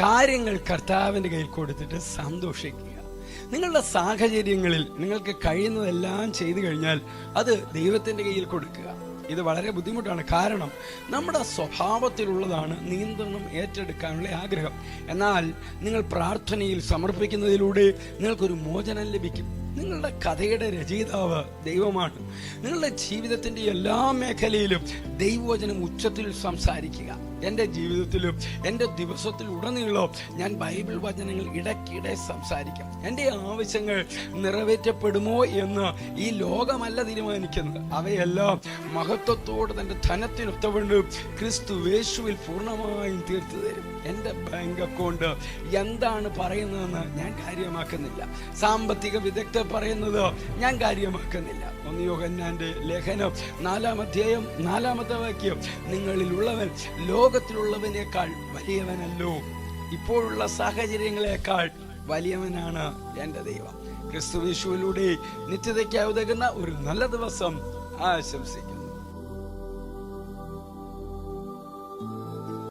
കാര്യങ്ങൾ കർത്താവിൻ്റെ കയ്യിൽ കൊടുത്തിട്ട് സന്തോഷിക്കുക. നിങ്ങളുടെ സാഹചര്യങ്ങളിൽ നിങ്ങൾക്ക് കഴിയുന്നതെല്ലാം ചെയ്തു കഴിഞ്ഞാൽ അത് ദൈവത്തിൻ്റെ കയ്യിൽ കൊടുക്കുക. ഇത് വളരെ ബുദ്ധിമുട്ടാണ്. കാരണം നമ്മുടെ സ്വഭാവത്തിലുള്ളതാണ് നിയന്ത്രണം ഏറ്റെടുക്കാനുള്ള ആഗ്രഹം. എന്നാൽ നിങ്ങൾ പ്രാർത്ഥനയിൽ സമർപ്പിക്കുന്നതിലൂടെ നിങ്ങൾക്കൊരു മോചനം ലഭിക്കും. നിങ്ങളുടെ കഥയുടെ രചയിതാവ് ദൈവമാണ്. നിങ്ങളുടെ ജീവിതത്തിൻ്റെ എല്ലാ മേഖലയിലും ദൈവവചനം ഉച്ചത്തിൽ സംസാരിക്കുക. എൻ്റെ ജീവിതത്തിലും എൻ്റെ ദിവസത്തിലുടനീളം ഞാൻ ബൈബിൾ വചനങ്ങൾ ഇടയ്ക്കിടെ സംസാരിക്കും. എൻ്റെ ആവശ്യങ്ങൾ നിറവേറ്റപ്പെടുമോ എന്ന് ഈ ലോകമല്ല തീരുമാനിക്കുന്നത്. അവയെല്ലാം മഹത്വത്തോട് തൻ്റെ ധനത്തിനൊത്തവണ്ണം ക്രിസ്തു യേശുവിൽ പൂർണ്ണമായും തീർത്തു തരും. എൻ്റെ ബാങ്ക് അക്കൗണ്ട് എന്താണ് പറയുന്നതെന്ന് ഞാൻ കാര്യമാക്കുന്നില്ല. സാമ്പത്തിക വിദഗ്ധർ പറയുന്നത് ഞാൻ കാര്യമാക്കുന്നില്ല. 1 യോഹന്നാന്റെ ലേഖനം 4-ാം അധ്യായം 4-ാമത്തെ വാക്യം, നിങ്ങളിലുള്ളവൻ ലോകത്തിലുള്ളവനേക്കാൾ വലിയവനല്ലോ, ഇപ്പോഴുള്ള സാഹചര്യങ്ങളെക്കാൾ വലിയവനാണ് എൻ്റെ ദൈവം. ക്രിസ്തു യേശുവിലൂടെ നിത്യതയ്ക്കായി ഉതകുന്ന ഒരു നല്ല ദിവസം ആശംസിക്കുന്നു.